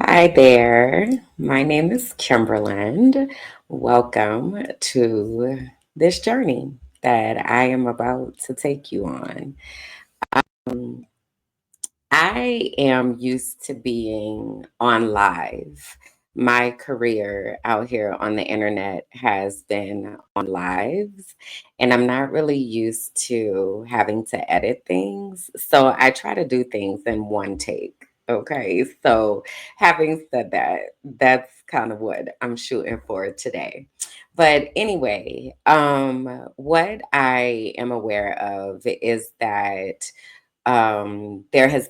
Hi there. My name is Kimberland. Welcome to this journey that I am about to take you on. Um, I am used to being on live. My career out here on the internet has been on lives, and I'm not really used to having to edit things. So I try to do things in one take. Okay. So having said that, that's kind of what I'm shooting for today. But anyway, what I am aware of is that there has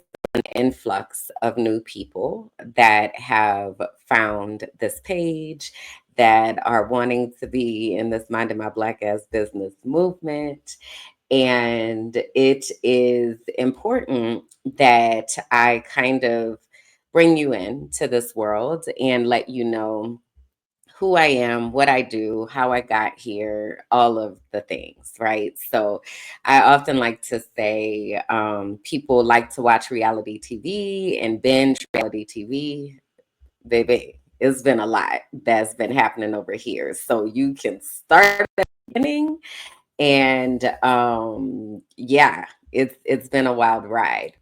influx of new people that have found this page that are wanting to be in this minding my black ass business movement. And it is important that I kind of bring you into this world and let you know who I am, what I do, how I got here, all of the things, right? So I often like to say people like to watch reality TV and binge reality TV. Baby, it's been a lot that's been happening over here. So you can start at the beginning and yeah, it's been a wild ride.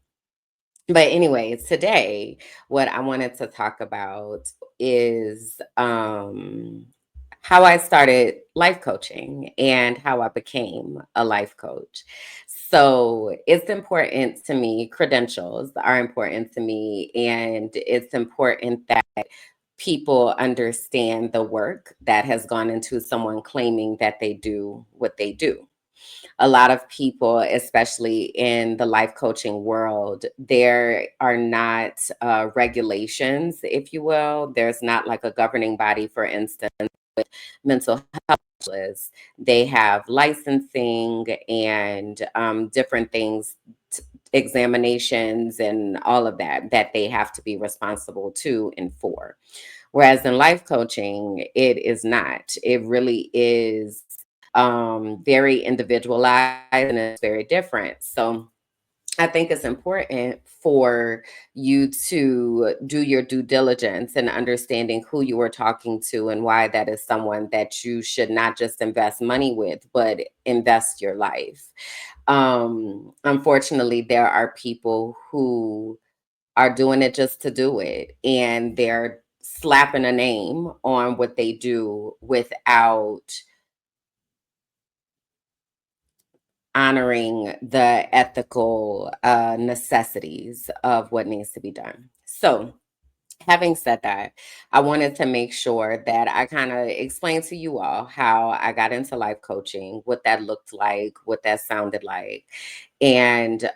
But anyway, today, what I wanted to talk about is how I started life coaching and how I became a life coach. So it's important to me, credentials are important to me, and it's important that people understand the work that has gone into someone claiming that they do what they do. A lot of people, especially in the life coaching world, there are not regulations, if you will. There's not like a governing body, for instance, mental health specialists. They have licensing and different things, examinations, and all of that that they have to be responsible to and for. Whereas in life coaching, it is not. It really is very individualized and it's very different. So I think it's important for you to do your due diligence in understanding who you are talking to and why that is someone that you should not just invest money with, but invest your life. Unfortunately, there are people who are doing it just to do it, and they're slapping a name on what they do without honoring the ethical necessities of what needs to be done. So, having said that, I wanted to make sure that I kind of explained to you all how I got into life coaching, what that looked like, what that sounded like, and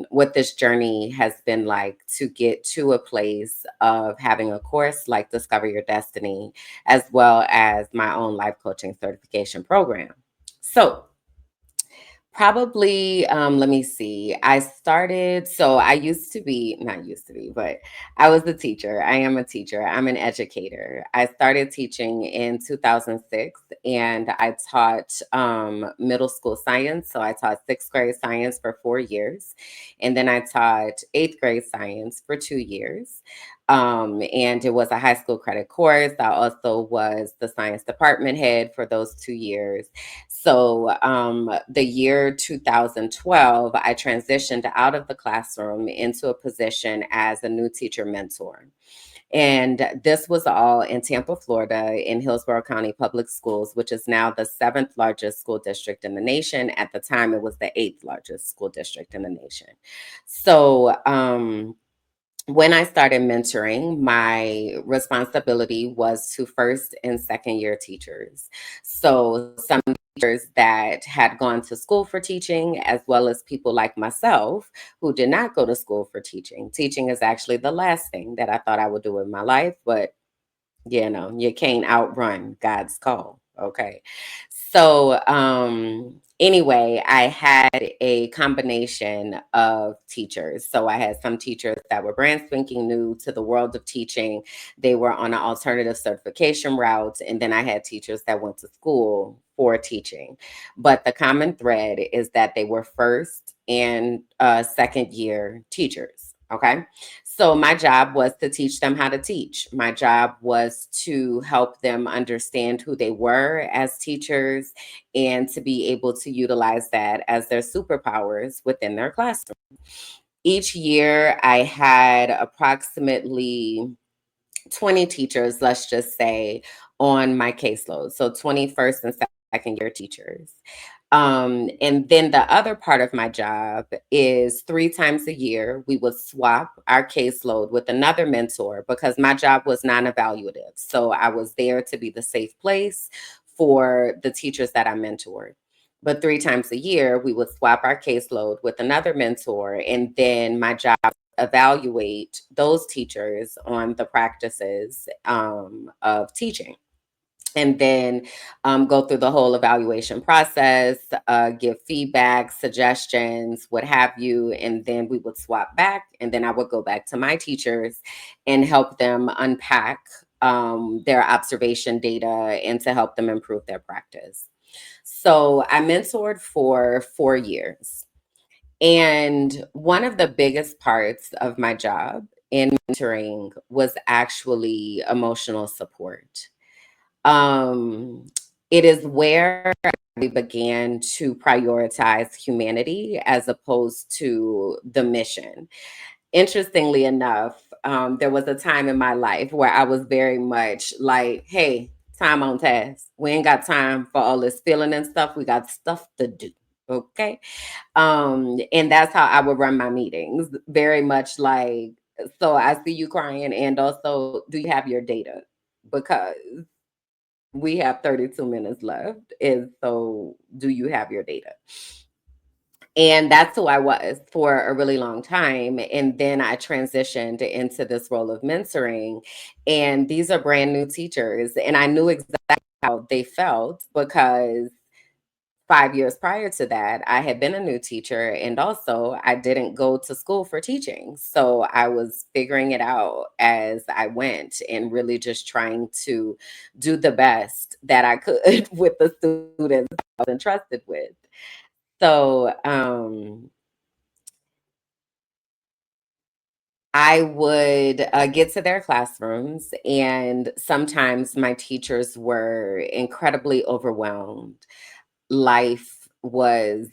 what this journey has been like to get to a place of having a course like Discover Your Destiny, as well as my own life coaching certification program. So, probably, let me see. I started, so I used to be, not used to be, but I was a teacher. I am a teacher. I'm an educator. I started teaching in 2006 and I taught middle school science. So I taught sixth grade science for 4 years. And then I taught eighth grade science for 2 years. And it was a high school credit course. I also was the science department head for those 2 years. So, the year 2012, I transitioned out of the classroom into a position as a new teacher mentor. And this was all in Tampa, Florida, in Hillsborough County Public Schools, which is now the seventh largest school district in the nation. At the time, it was the eighth largest school district in the nation. So, when I started mentoring, my responsibility was to first and second year teachers. So, some teachers that had gone to school for teaching, as well as people like myself who did not go to school for teaching. Teaching is actually the last thing that I thought I would do in my life, but you can't outrun God's call. Okay. So, anyway, I had a combination of teachers. So I had some teachers that were brand spanking new to the world of teaching. They were on an alternative certification route. And then I had teachers that went to school for teaching. But the common thread is that they were first and second year teachers. Okay. So my job was to teach them how to teach. My job was to help them understand who they were as teachers and to be able to utilize that as their superpowers within their classroom. Each year, I had approximately 20 teachers, let's just say, on my caseload. So 21st and second year teachers. And then the other part of my job is 3 times a year, we would swap our caseload with another mentor because my job was non evaluative. So I was there to be the safe place for the teachers that I mentored. But 3 times a year, we would swap our caseload with another mentor. And then my job evaluate those teachers on the practices of teaching and then go through the whole evaluation process, give feedback, suggestions, what have you. And then we would swap back. And then I would go back to my teachers and help them unpack their observation data and to help them improve their practice. So I mentored for 4 years. And one of the biggest parts of my job in mentoring was actually emotional support. Um, it is where we began to prioritize humanity as opposed to the mission. Interestingly enough, there was a time in my life where I was very much like, hey, time on task. We ain't got time for all this feeling and stuff. We got stuff to do. Okay. And that's how I would run my meetings, very much like, so I see you crying, and also, do you have your data? Because we have 32 minutes left. And so, do you have your data? And that's who I was for a really long time. And then I transitioned into this role of mentoring. And these are brand new teachers. And I knew exactly how they felt because 5 years prior to that, I had been a new teacher and also I didn't go to school for teaching. So I was figuring it out as I went and really just trying to do the best that I could with the students I was entrusted with. So I would get to their classrooms, and sometimes my teachers were incredibly overwhelmed. Life was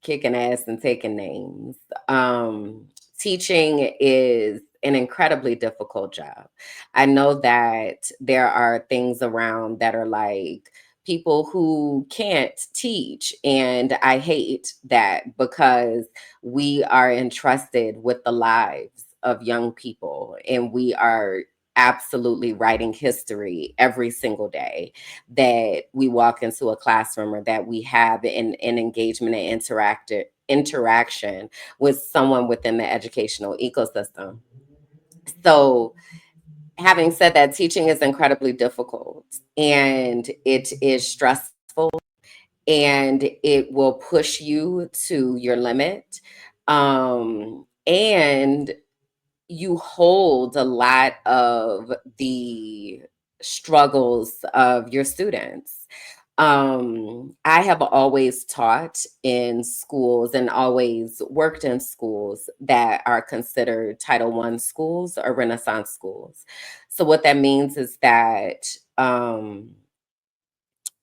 kicking ass and taking names. Um, Teaching is an incredibly difficult job. I know that there are things around that are like people who can't teach, and I hate that because we are entrusted with the lives of young people and we are absolutely writing history every single day that we walk into a classroom or that we have an engagement and interaction with someone within the educational ecosystem. So, having said that, teaching is incredibly difficult and it is stressful and it will push you to your limit. And you hold a lot of the struggles of your students. I have always taught in schools and always worked in schools that are considered Title One schools or Renaissance schools. So what that means is that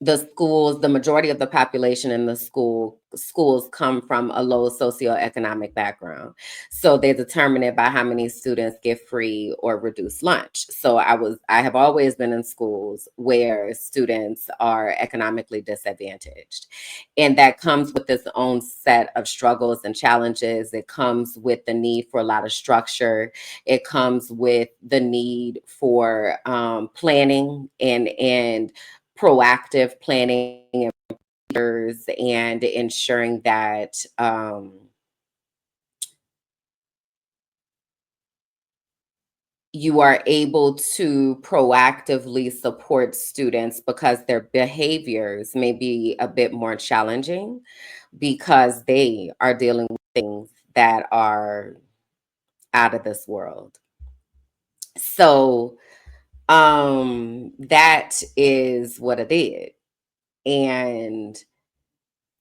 the schools, the majority of the population in the schools come from a low socioeconomic background. So they determine it by how many students get free or reduced lunch. So I have always been in schools where students are economically disadvantaged. And that comes with its own set of struggles and challenges. It comes with the need for a lot of structure. It comes with the need for planning and proactive planning and ensuring that you are able to proactively support students because their behaviors may be a bit more challenging because they are dealing with things that are out of this world. So that is what it is. And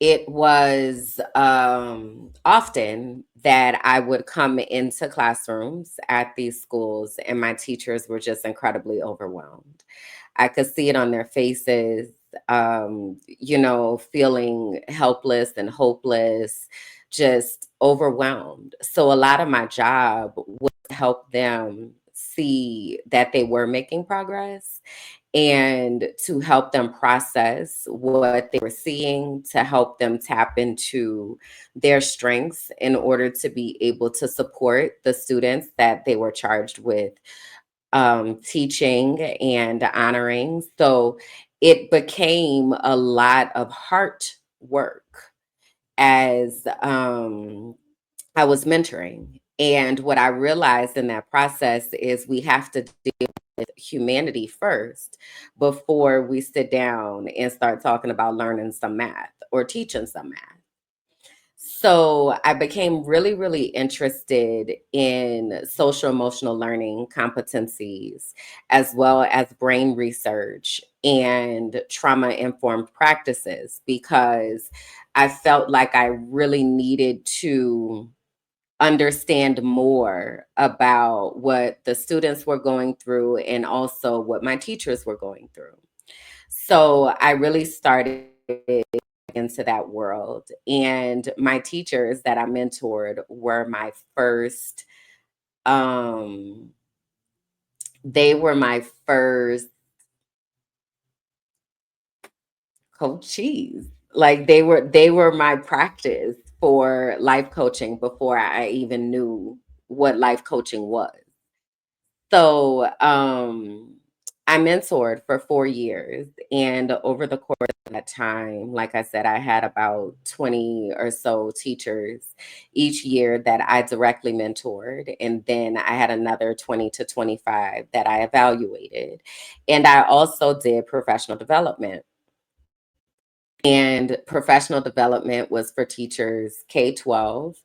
it was often that I would come into classrooms at these schools, and my teachers were just incredibly overwhelmed. I could see it on their faces, feeling helpless and hopeless, just overwhelmed. So a lot of my job was to help them see that they were making progress and to help them process what they were seeing, to help them tap into their strengths in order to be able to support the students that they were charged with teaching and honoring. So it became a lot of heart work as I was mentoring. And what I realized in that process is we have to deal with humanity first before we sit down and start talking about learning some math or teaching some math. So I became really, really interested in social emotional learning competencies, as well as brain research and trauma informed practices, because I felt like I really needed to understand more about what the students were going through and also what my teachers were going through. So I really started into that world. And my teachers that I mentored were my first, um, they were my first coachees. Like they were my practice for life coaching before I even knew what life coaching was. So, I mentored for 4 years, and over the course of that time, like I said, I had about 20 or so teachers each year that I directly mentored, and then I had another 20 to 25 that I evaluated. And I also did professional development. And professional development was for teachers K-12.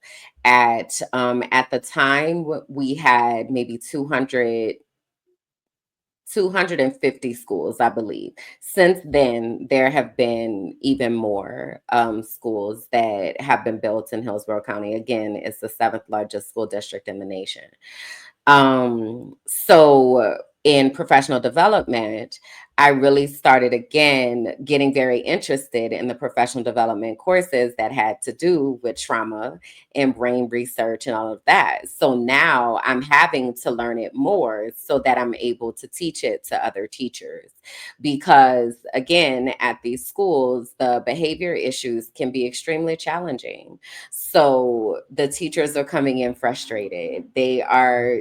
At the time, we had maybe 250 schools, I believe. Since then, there have been even more schools that have been built in Hillsborough County. Again, it's the seventh largest school district in the nation. So in professional development, I really started again getting very interested in the professional development courses that had to do with trauma and brain research and all of that. So now I'm having to learn it more so that I'm able to teach it to other teachers. Because again, at these schools, the behavior issues can be extremely challenging. So the teachers are coming in frustrated. They are,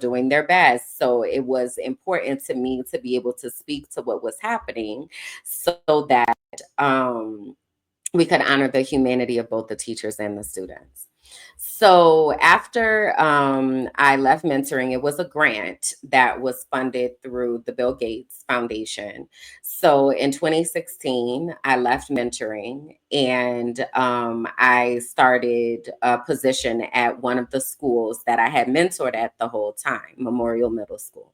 doing their best. So it was important to me to be able to speak to what was happening so that we could honor the humanity of both the teachers and the students. So after I left mentoring, it was a grant that was funded through the Bill Gates Foundation. So in 2016, I left mentoring and I started a position at one of the schools that I had mentored at the whole time, Memorial Middle School.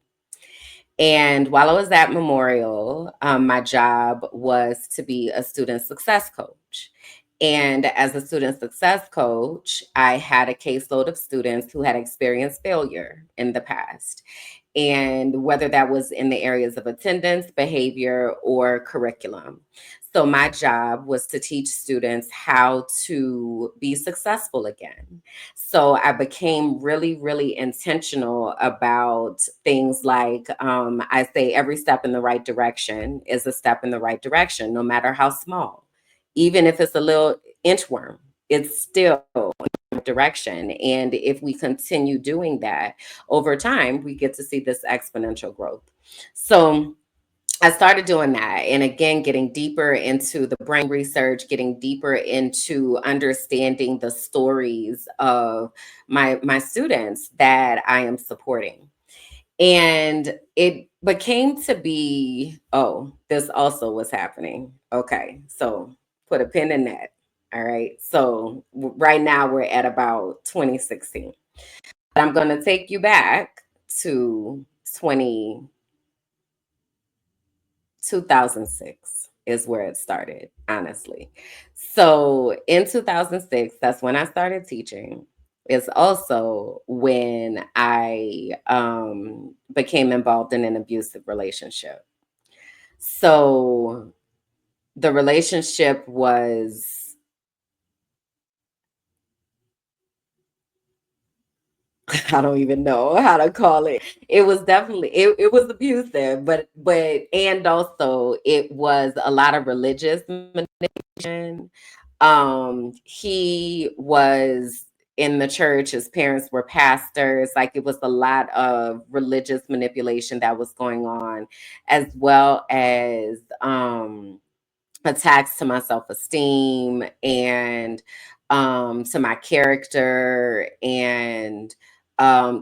And while I was at Memorial, my job was to be a student success coach. And as a student success coach, I had a caseload of students who had experienced failure in the past. And whether that was in the areas of attendance, behavior, or curriculum. So my job was to teach students how to be successful again. So I became really, really intentional about things like I say every step in the right direction is a step in the right direction, no matter how small. Even if it's a little inchworm, it's still direction. And if we continue doing that over time, we get to see this exponential growth. So I started doing that. And again, getting deeper into the brain research, getting deeper into understanding the stories of my students that I am supporting. And it became to be, oh, this also was happening. Okay. So put a pin in that. All right. So right now we're at about 2016. But I'm going to take you back to 2006 is where it started, honestly. So in 2006, that's when I started teaching. is also when I became involved in an abusive relationship. So the relationship was, I don't even know how to call it. It was definitely, it was abusive, and also it was a lot of religious manipulation. He was in the church, his parents were pastors. Like, it was a lot of religious manipulation that was going on, as well as attacks to my self-esteem and to my character, and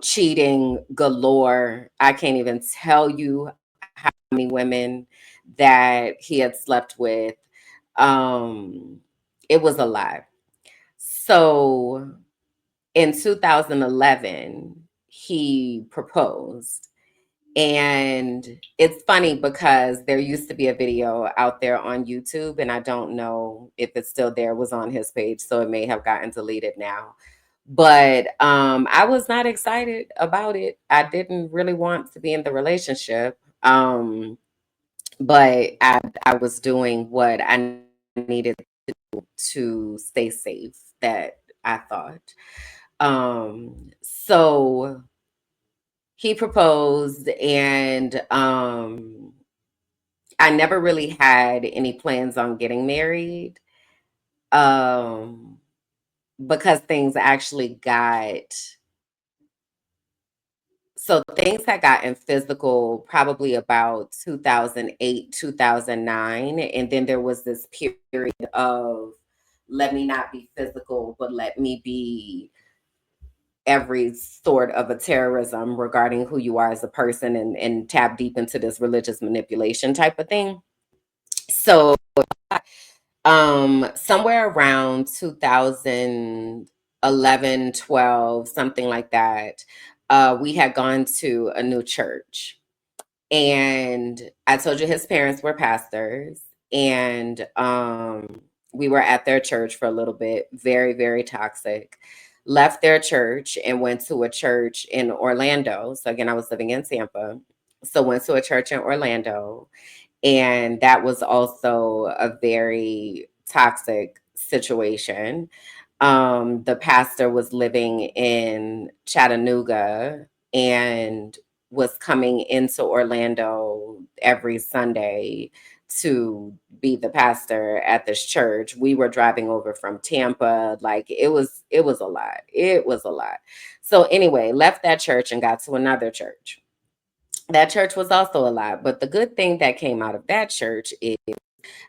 cheating galore. I can't even tell you how many women that he had slept with. um it was a lot. So in 2011 he proposed, and it's funny because there used to be a video out there on YouTube, and I don't know if it's still there. It was on his page, so it may have gotten deleted now. But I was not excited about it. I didn't really want to be in the relationship. But I was doing what I needed to stay safe, that I thought. So he proposed, and I never really had any plans on getting married, um because things had gotten physical probably about 2008, 2009, and then there was this period of, let me not be physical, but let me be every sort of a terrorism regarding who you are as a person, and tap deep into this religious manipulation type of thing. So somewhere around 2011, 12, something like that, we had gone to a new church. And I told you his parents were pastors, and we were at their church for a little bit. Very, very toxic. Left their church and went to a church in Orlando. So again, I was living in Tampa. So went to a church in Orlando, and that was also a very toxic situation. The pastor was living in Chattanooga and was coming into Orlando every Sunday to be the pastor at this church. We were driving over from Tampa. Like, it was a lot. It was a lot. So anyway, left that church and got to another church. That church was also a lot. But the good thing that came out of that church is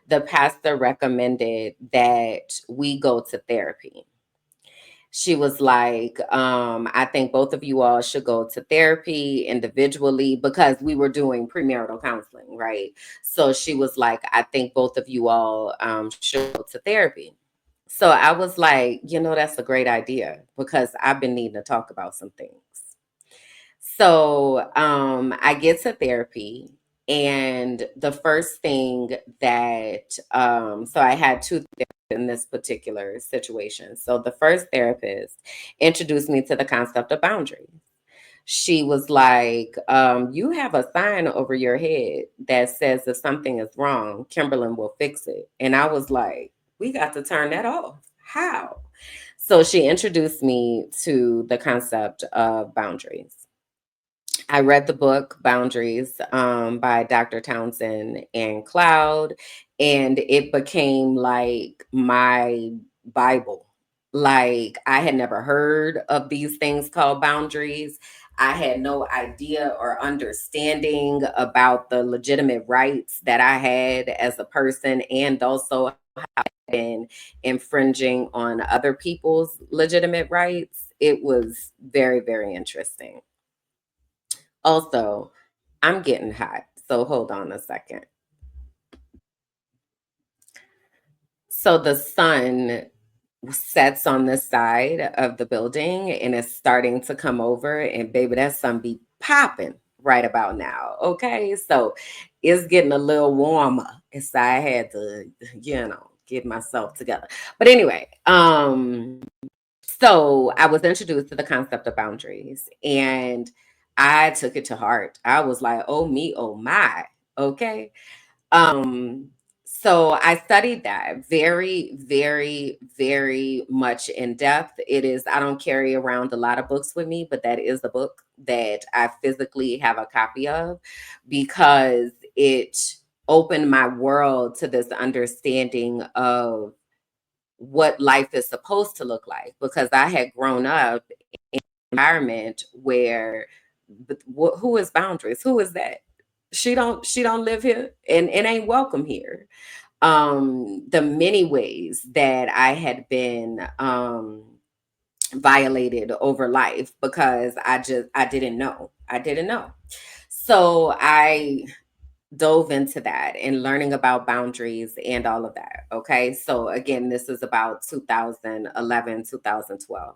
the pastor recommended that we go to therapy. She was like, I think both of you all should go to therapy individually, because we were doing premarital counseling, right? So she was like, I think both of you all should go to therapy. So I was like, that's a great idea, because I've been needing to talk about some things. So I get to therapy, and the first thing that, so I had two therapists in this particular situation. So the first therapist introduced me to the concept of boundaries. She was like, you have a sign over your head that says if something is wrong, Kimberlyn will fix it. And I was like, we got to turn that off. How? So she introduced me to the concept of boundaries. I read the book Boundaries, by Dr. Townsend and Cloud, and it became like my Bible. Like, I had never heard of these things called boundaries. I had no idea or understanding about the legitimate rights that I had as a person, and also been infringing on other people's legitimate rights. It was very, very interesting. Also, I'm getting hot, so hold on a second. So the sun sets on the side of the building, and it's starting to come over, and baby, that sun be popping right about now. Okay, so it's getting a little warmer. And so I had to, get myself together. But anyway, So I was introduced to the concept of boundaries, and I took it to heart. I was like, oh me, oh my. Okay. Um, so I studied that very, very, very much in depth. It is, I don't carry around a lot of books with me, but that is a book that I physically have a copy of because it opened my world to this understanding of what life is supposed to look like, because I had grown up in an environment where who is boundaries? Who is that? She don't live here and ain't welcome here. The many ways that I had been violated over life because I didn't know. I didn't know. So I dove into that and learning about boundaries and all of that. Okay. So again, this is about 2011, 2012.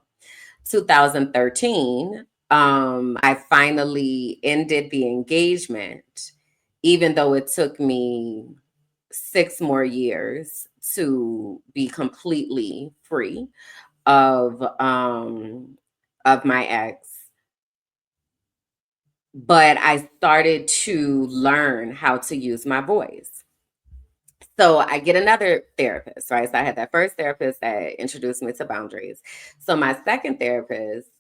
2013, I finally ended the engagement, even though it took me 6 more years to be completely free of my ex. But I started to learn how to use my voice. So I get another therapist, right? So I had that first therapist that introduced me to boundaries. So my second therapist,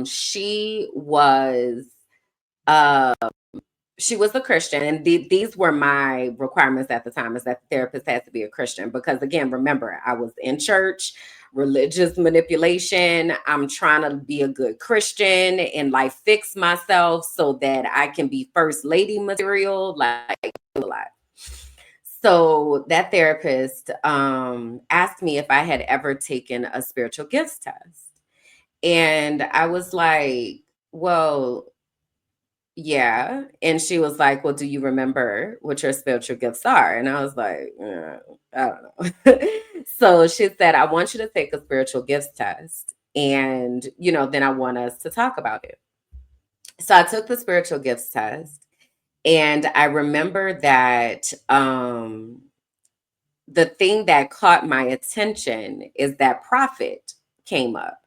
she was uh she was a Christian, and these were my requirements at the time, is that the therapist has to be a Christian. Because again, remember, I was in church, religious manipulation. I'm trying to be a good Christian and like fix myself so that I can be first lady material, like a lot. So that therapist asked me if I had ever taken a spiritual gifts test. And I was like, well, yeah. And she was like, well, do you remember what your spiritual gifts are? And I was like, I don't know. So she said, I want you to take a spiritual gifts test. And, then I want us to talk about it. So I took the spiritual gifts test. And I remember that the thing that caught my attention is that prophet came up.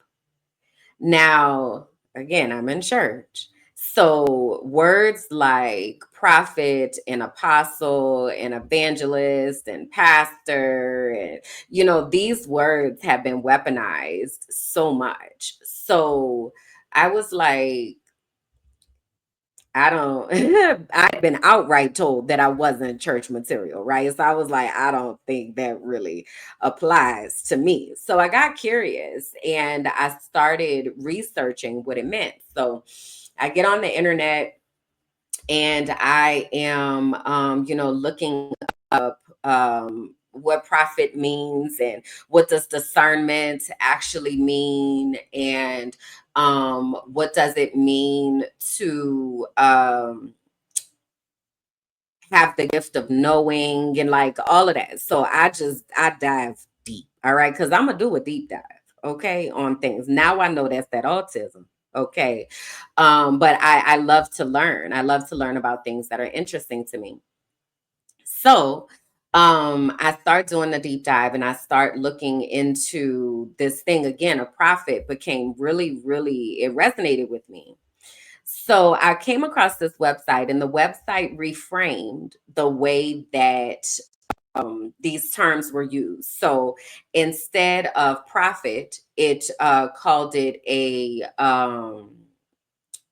Now, again, I'm in church. So words like prophet and apostle and evangelist and pastor, and these words have been weaponized so much. So I was like, I don't, I'd been outright told that I wasn't church material, right? So I was like, I don't think that really applies to me. So I got curious and I started researching what it meant. So I get on the internet and I am, looking up what prophet means and what does discernment actually mean, and what does it mean to have the gift of knowing and like all of that. So I dive deep, all right, because I'm gonna do a deep dive, okay, on things. Now I know that's that autism. Okay. But I love to learn. I love to learn about things that are interesting to me. So I start doing the deep dive and I start looking into this thing again. A prophet became really, really, it resonated with me. So I came across this website, and the website reframed the way that these terms were used. So instead of prophet, it called it a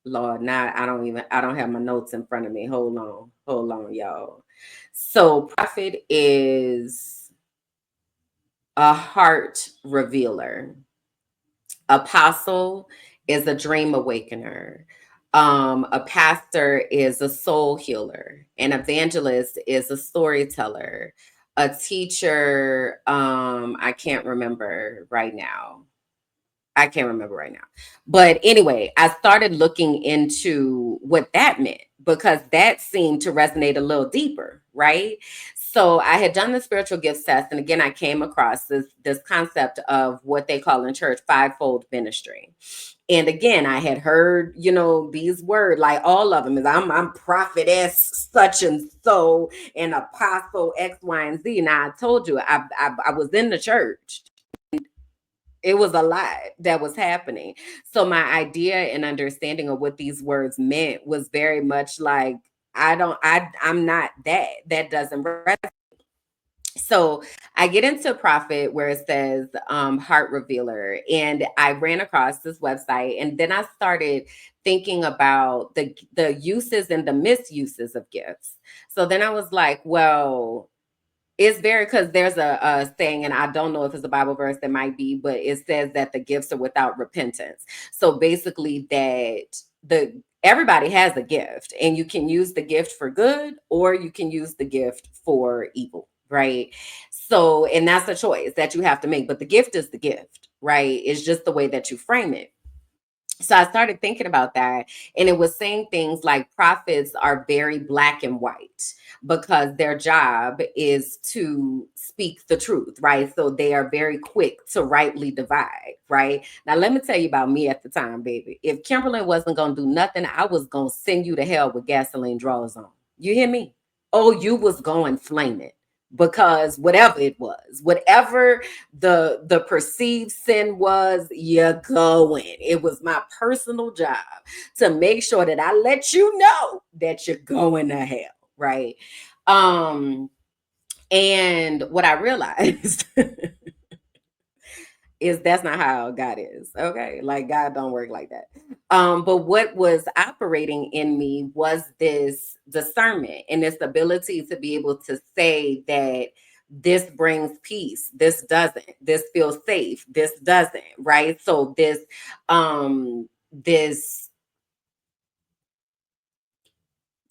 Lord. Now I don't have my notes in front of me. Hold on, y'all. So prophet is a heart revealer. Apostle is a dream awakener. A pastor is a soul healer. An evangelist is a storyteller. A teacher, I can't remember right now. I can't remember right now. But anyway, I started looking into what that meant because that seemed to resonate a little deeper, right? So I had done the spiritual gifts test, and again, I came across this concept of what they call in church fivefold ministry. And again, I had heard, these words, like all of them is I'm prophetess such and so, and apostle X, Y, and Z. Now I told you I was in the church It was a lot that was happening. So my idea and understanding of what these words meant was very much like, I'm not that. That doesn't resonate. So I get into Profit where it says Heart Revealer, and I ran across this website, and then I started thinking about the uses and the misuses of gifts. So then I was like, well, it's very, because there's a saying, and I don't know if it's a Bible verse, that might be, but it says that the gifts are without repentance. So basically, that the everybody has a gift, and you can use the gift for good, or you can use the gift for evil, right? So, and that's a choice that you have to make. But the gift is the gift, right? It's just the way that you frame it. So I started thinking about that, and it was saying things like prophets are very black and white because their job is to speak the truth, right? So they are very quick to rightly divide, right? Now, let me tell you about me at the time, baby. If Kimberly wasn't going to do nothing, I was going to send you to hell with gasoline drawers on. You hear me? Oh, you was going flaming, because whatever it was, whatever the perceived sin was, you're going. It was my personal job to make sure that I let you know that you're going to hell, right? Um, and what I realized is that's not how God is. Okay. Like, God don't work like that. But what was operating in me was this discernment and this ability to be able to say that this brings peace, this doesn't, this feels safe, this doesn't, right? So this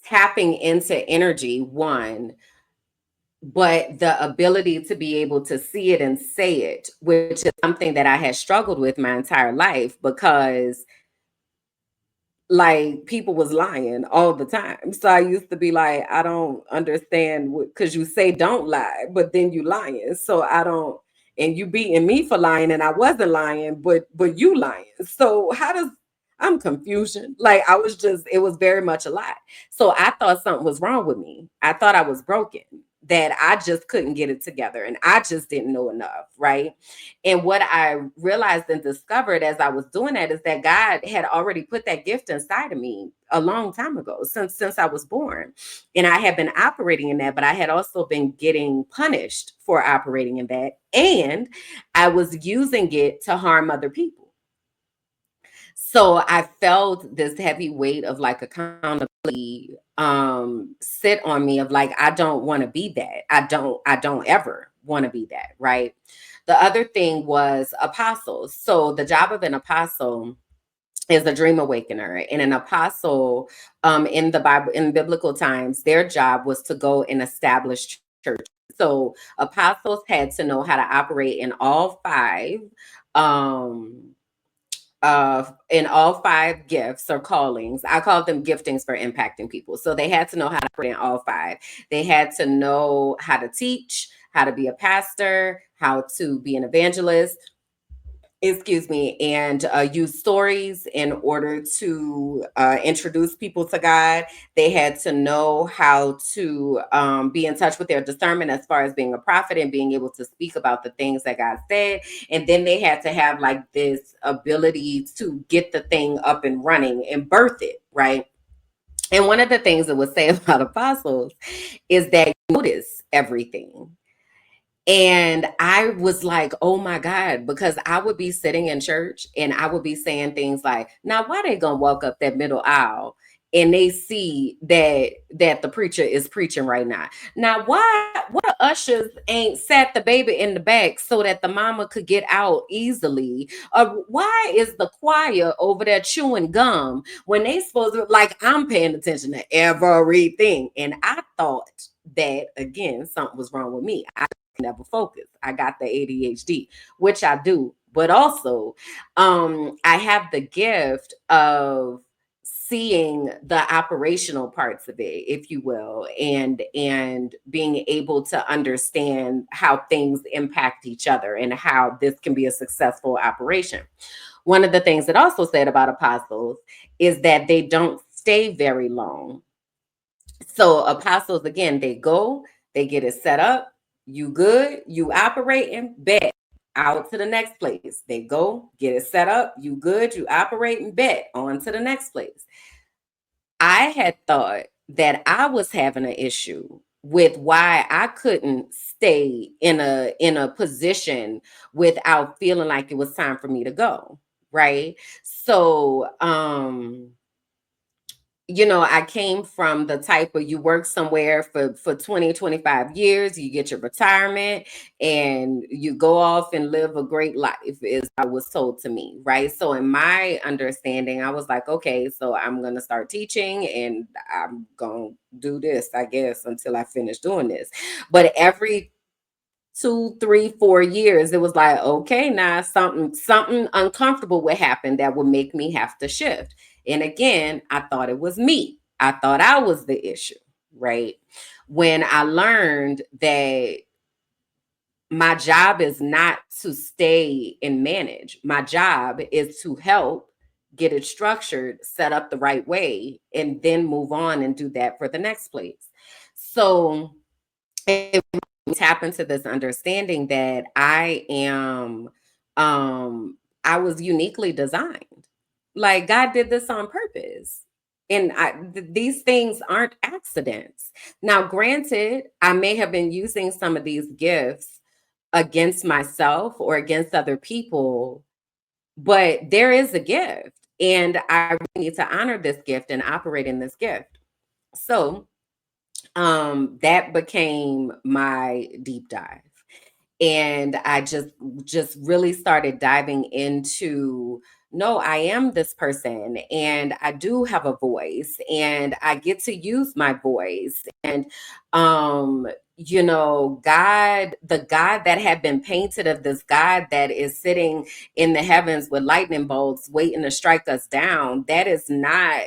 tapping into energy, one, but the ability to be able to see it and say it, which is something that I had struggled with my entire life, because like people was lying all the time. So I used to be like, I don't understand, because you say don't lie, but then you lying. So I don't, and you beating me for lying, and I wasn't lying, but you lying. So how does, I'm confusion. Like I was just, it was very much a lie. So I thought something was wrong with me. I thought I was broken, that I just couldn't get it together, and I just didn't know enough, right? And what I realized and discovered as I was doing that is that God had already put that gift inside of me a long time ago, since I was born. And I had been operating in that, but I had also been getting punished for operating in that. And I was using it to harm other people. So I felt this heavy weight of like accountability sit on me, of like, I don't want to be that. I don't ever want to be that, right? The other thing was apostles. So the job of an apostle is a dream awakener, and an apostle in the Bible, in biblical times, their job was to go and establish church. So apostles had to know how to operate um in all five gifts or callings. I call them giftings for impacting people. So they had to know how to operate in all five. They had to know how to teach, how to be a pastor, how to be an evangelist, excuse me, and use stories in order to introduce people to God. They had to know how to be in touch with their discernment as far as being a prophet and being able to speak about the things that God said. And then they had to have like this ability to get the thing up and running and birth it, right? And one of the things that would say about apostles is that you notice everything. And I was like, oh my God, because I would be sitting in church and I would be saying things like, now why they gonna walk up that middle aisle and they see that the preacher is preaching right now? Now why the ushers ain't sat the baby in the back so that the mama could get out easily? Why is the choir over there chewing gum when they supposed to, like, I'm paying attention to everything? And I thought that again, something was wrong with me. I never focus. I got the ADHD, which I do, but also I have the gift of seeing the operational parts of it, if you will, and being able to understand how things impact each other and how this can be a successful operation. One of the things that also said about apostles is that they don't stay very long. So apostles, again, they go, they get it set up, you good, you operating, bet. out to the next place. They go, get it set up, you good, you operate and bet on to the next place. I had thought that I was having an issue with why I couldn't stay in a position without feeling like it was time for me to go, right? So, I came from the type of you work somewhere for 20, 25 years, you get your retirement and you go off and live a great life, is I was told to me, right? So in my understanding, I was like, okay, so I'm gonna start teaching and I'm gonna do this, I guess, until I finish doing this. But every 2, 3, 4 years, it was like, okay, now something uncomfortable would happen that would make me have to shift. And again, I thought it was me. I thought I was the issue, right? When I learned that my job is not to stay and manage, my job is to help get it structured, set up the right way, and then move on and do that for the next place. So it tap into this understanding that I was uniquely designed. Like God did this on purpose. And these things aren't accidents. Now, granted, I may have been using some of these gifts against myself or against other people, but there is a gift. And I really need to honor this gift and operate in this gift. So that became my deep dive, and I just really started diving into, no, I am this person and I do have a voice and I get to use my voice. And um God, the God that had been painted of this God that is sitting in the heavens with lightning bolts waiting to strike us down, that is not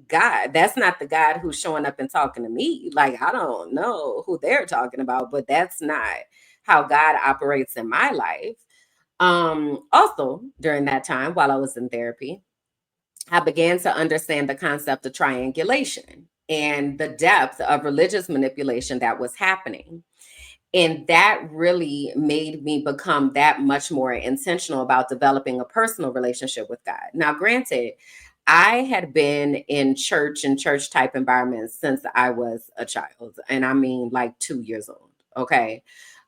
God. That's not the God who's showing up and talking to me. Like, I don't know who they're talking about, but that's not how God operates in my life. Also, during that time, while I was in therapy, I began to understand the concept of triangulation and the depth of religious manipulation that was happening. And that really made me become that much more intentional about developing a personal relationship with God. Now, granted, I had been in church and church type environments since I was a child, and I mean like 2 years old. Okay.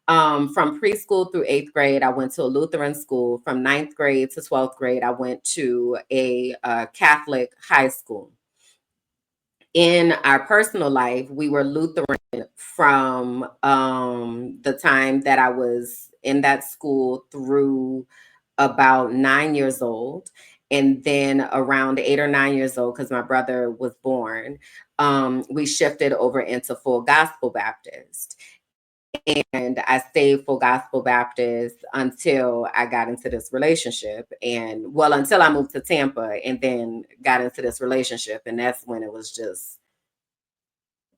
From preschool through eighth grade, I went to a Lutheran school. From ninth grade to 12th grade, I went to a Catholic high school. In our personal life, we were Lutheran from the time that I was in that school through about 9 years old. And then around 8 or 9 years old, because my brother was born, we shifted over into full gospel Baptist. And I stayed full gospel Baptist until I got into this relationship. And well, until I moved to Tampa and then got into this relationship. And that's when it was just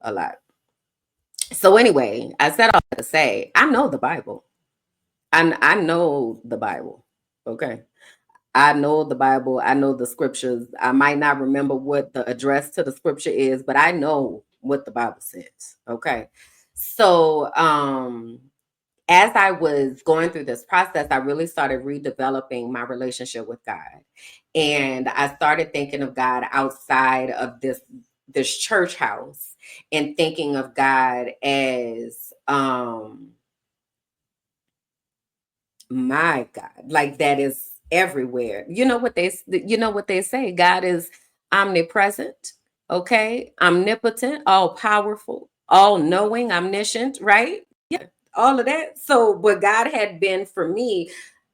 a lot. So anyway, I said all that to say, I know the Bible. I know the Bible. Okay. I know the Bible. I know the scriptures. I might not remember what the address to the scripture is, but I know what the Bible says. Okay. So as I was going through this process, I really started redeveloping my relationship with God. And I started thinking of God outside of this church house and thinking of God as my God, like that is everywhere. You know what they say, God is omnipresent, okay? Omnipotent, all powerful, all knowing, omniscient, right? All of that. So what God had been for me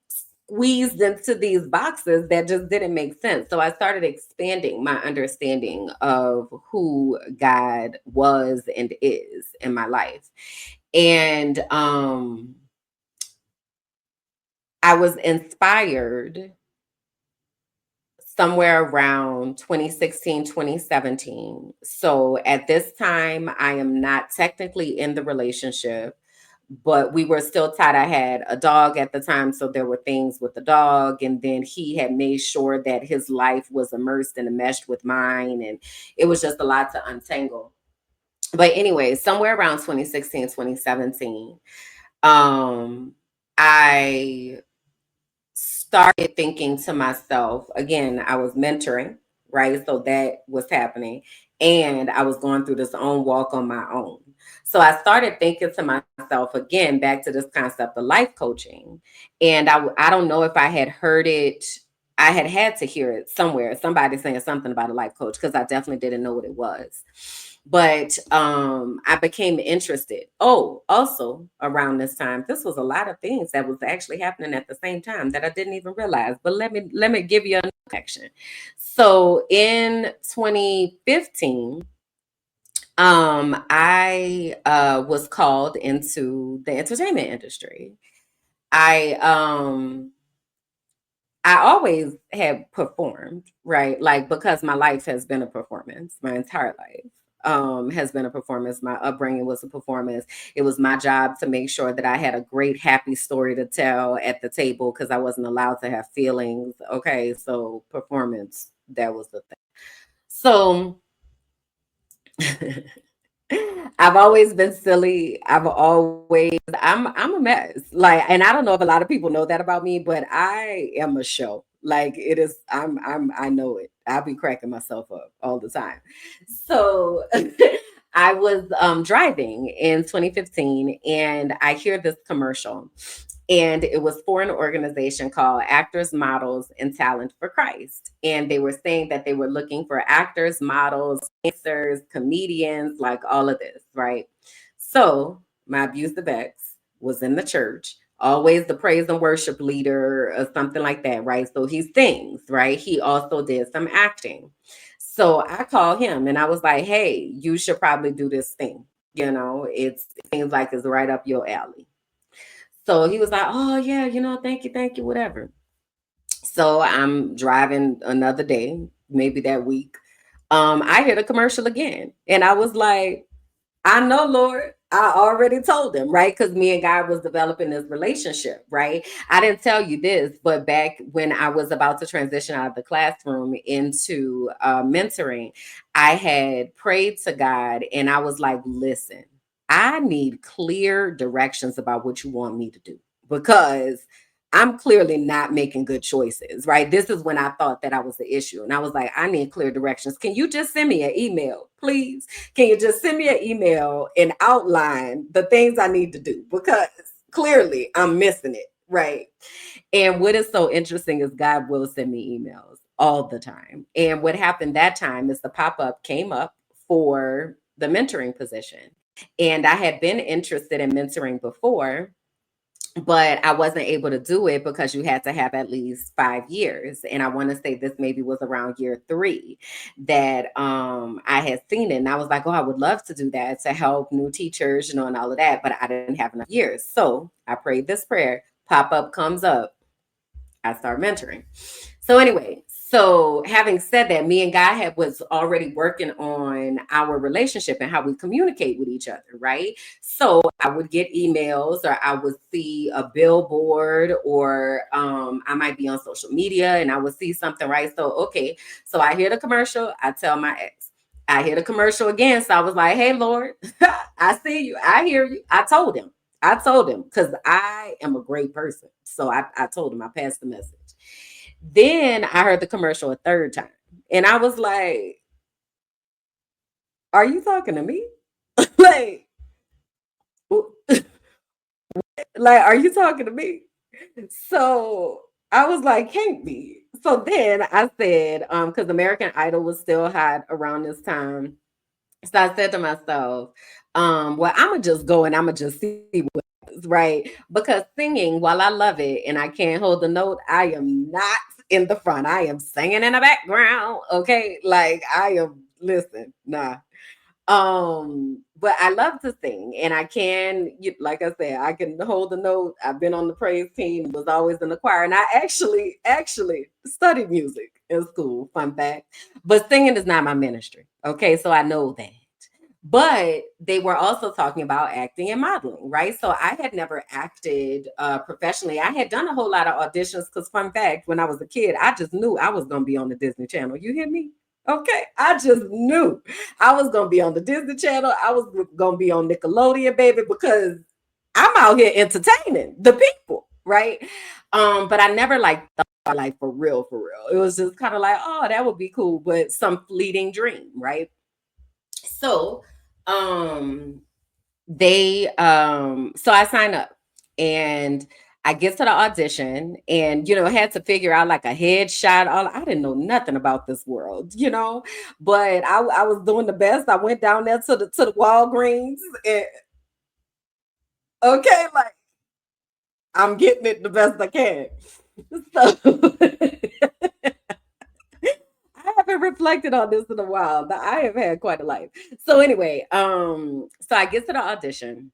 squeezed into these boxes that just didn't make sense. So I started expanding my understanding of who God was and is in my life. And I was inspired somewhere around 2016, 2017. So at this time, I am not technically in the relationship, but we were still tied. I had a dog at the time, so there were things with the dog, and then he had made sure that his life was immersed and enmeshed with mine, and it was just a lot to untangle. But anyway, somewhere around 2016, 2017, I started thinking to myself, again, I was mentoring, right? So that was happening. And I was going through this own walk on my own. So I started thinking to myself, again, back to this concept of life coaching. And I don't know if I had heard it. I had to hear it somewhere, somebody saying something about a life coach, because I definitely didn't know what it was. But I became interested. Oh, also around this time, this was a lot of things that was actually happening at the same time that I didn't even realize. But let me give you a connection. So in 2015, I was called into the entertainment industry. I um I always have performed, right? Like, because my life has been a performance, my entire life has been a performance. My upbringing was a performance. It was my job to make sure that I had a great, happy story to tell at the table because I wasn't allowed to have feelings. Okay, so performance, that was the thing. So I've always been silly. I'm a mess. Like, and I don't know if a lot of people know that about me, but I am a show. Like, it is, I know it. I'll be cracking myself up all the time. So I was driving in 2015 and I hear this commercial, and it was for an organization called Actors, Models, and Talent for Christ. And they were saying that they were looking for actors, models, dancers, comedians, like all of this, right? So my abusive ex was in the church, always the praise and worship leader or something like that, right? So he sings, right? He also did some acting. So I called him and I was like, hey, you should probably do this thing. It seems like it's right up your alley. So he was like, "Oh yeah, thank you, whatever." So I'm driving another day, maybe that week. I hear the commercial again, and I was like, "I know, Lord. I already told him, right? Because me and God was developing this relationship, right? I didn't tell you this, but back when I was about to transition out of the classroom into mentoring, I had prayed to God, and I was like, "Listen, I need clear directions about what you want me to do because I'm clearly not making good choices, right? This is when I thought that I was the issue. And I was like, I need clear directions. Can you just send me an email, please? Can you just send me an email and outline the things I need to do? Because clearly I'm missing it, right? And what is so interesting is God will send me emails all the time. And what happened that time is the pop up came up for the mentoring position. And I had been interested in mentoring before, but I wasn't able to do it because you had to have at least 5 years. And I want to say this maybe was around year three that I had seen it. And I was like, oh, I would love to do that to help new teachers, and all of that. But I didn't have enough years. So I prayed this prayer, pop up comes up, I start mentoring. So anyway, so having said that, me and God was already working on our relationship and how we communicate with each other, right? So I would get emails or I would see a billboard or I might be on social media and I would see something, right? So okay, so I hear the commercial, I tell my ex. I hear the commercial again. So I was like, hey Lord, I see you, I hear you. I told him because I am a great person. So I told him, I passed the message. Then I heard the commercial a third time. And I was like, are you talking to me? like, like, are you talking to me? So I was like, can't be. So then I said, because American Idol was still hot around this time. So I said to myself, well, I'm gonna just go and I'm gonna just see what happens, right? Because singing, while I love it and I can't hold the note, I am not in the front. I am singing in the background. Okay. Like I am, listen, nah. But I love to sing and I can, like I said, I can hold the note. I've been on the praise team, was always in the choir, and I actually studied music in school, fun fact. But singing is not my ministry. Okay, so I know that. But they were also talking about acting and modeling, right? So I had never acted professionally. I had done a whole lot of auditions because, fun fact, when I was a kid, I just knew I was going to be on the Disney Channel. You hear me? Okay, I just knew I was gonna be on the Disney Channel. I was gonna be on Nickelodeon, baby, because I'm out here entertaining the people. right? But I never like thought like for real, for real. It was just kind of like, oh, that would be cool, but some fleeting dream, right? So, um, so I signed up and I get to the audition and had to figure out like a headshot. All I didn't know nothing about this world, but I was doing the best. I went down there to the Walgreens and okay, like I'm getting it the best I can. So I haven't reflected on this in a while, but I have had quite a life. So anyway, so I get to the audition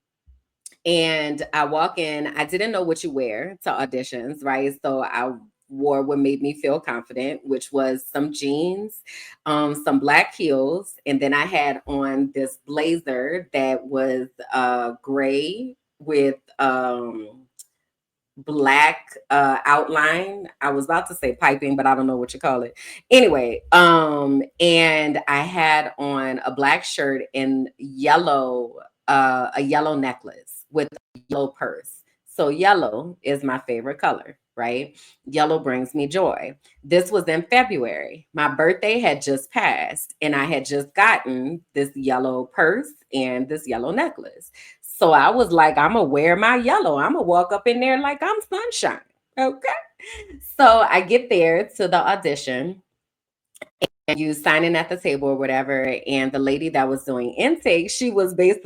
and I walk in. I didn't know what you wear to auditions, right? So I wore what made me feel confident, which was some jeans, some black heels, and then I had on this blazer that was gray with black outline. I was about to say piping, but I don't know what you call it. Anyway, and I had on a black shirt and a yellow necklace with a yellow purse. So yellow is my favorite color, right? Yellow brings me joy. This was in February. My birthday had just passed, and I had just gotten this yellow purse and this yellow necklace. So I was like, I'm gonna wear my yellow. I'm gonna walk up in there like I'm sunshine. Okay. So I get there to the audition and you sign in at the table or whatever. And the lady that was doing intake, she was a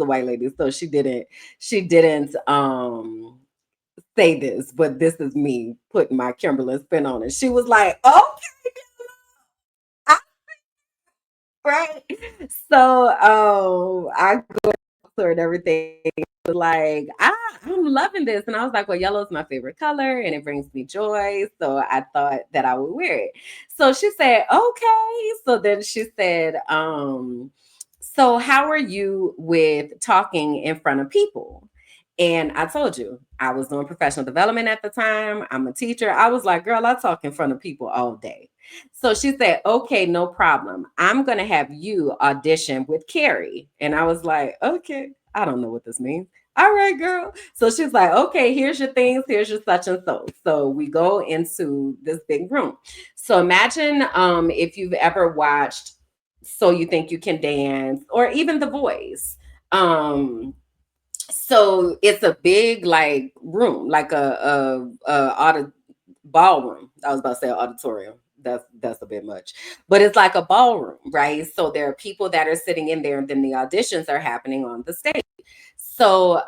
white lady. So she didn't say this, but this is me putting my Kimberly spin on it. She was like, oh, right. So I her and everything. Like, I'm loving this. And I was like, well, yellow is my favorite color and it brings me joy. So I thought that I would wear it. So she said, okay. So then she said, so how are you with talking in front of people? And I told you I was doing professional development at the time. I'm a teacher. I was like, girl, I talk in front of people all day. So she said, okay, no problem. I'm going to have you audition with Carrie. And I was like, okay, I don't know what this means. All right, girl. So she's like, okay, here's your things. Here's your such and so. So we go into this big room. So imagine if you've ever watched So You Think You Can Dance or even The Voice. Um, so it's a big like room, like ballroom. I was about to say auditorium. That's a bit much, but it's like a ballroom, right? So there are people that are sitting in there, and then the auditions are happening on the stage. So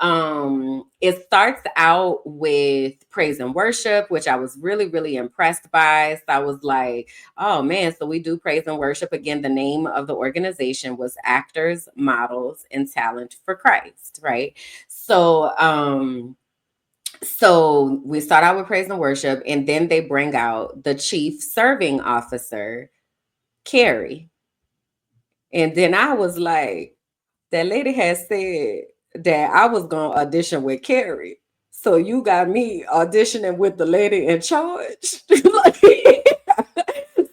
it starts out with praise and worship, which I was really, really impressed by. So I was like, oh man, so we do praise and worship. Again, the name of the organization was Actors, Models, and Talent for Christ, right? So so we start out with praise and worship, and then they bring out the chief serving officer, Carrie. And then I was like, that lady had said that I was gonna audition with Carrie. So you got me auditioning with the lady in charge. Like,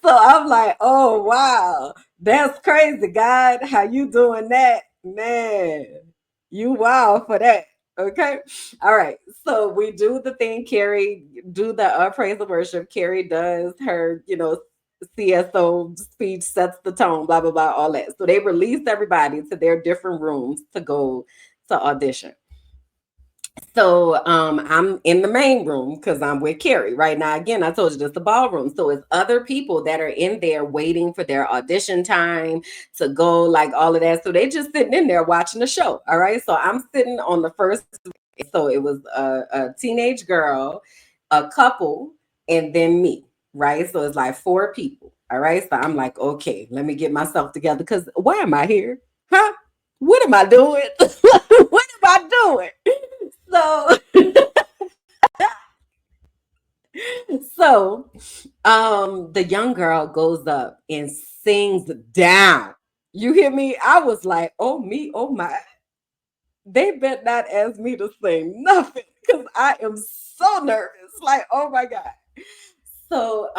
so I'm like, oh wow, that's crazy, God. How you doing that? Man, you wow for that. Okay. All right. So we do the thing, Carrie, do the praise and worship. Carrie does her, CSO speech, sets the tone, blah, blah, blah, all that. So they released everybody to their different rooms to go to audition. So I'm in the main room because I'm with Carrie right now. Again, I told you this the ballroom. So it's other people that are in there waiting for their audition time to go, like all of that. So they just sitting in there watching the show. All right. So I'm sitting on the first. So it was a teenage girl, a couple, and then me. Right. So it's like four people. All right. So I'm like, okay, let me get myself together because why am I here? Huh? What am I doing? What am I doing? So, so the young girl goes up and sings down. You hear me? I was like, oh me, oh my. They bet not ask me to sing nothing because I am so nervous. Like, oh my God. So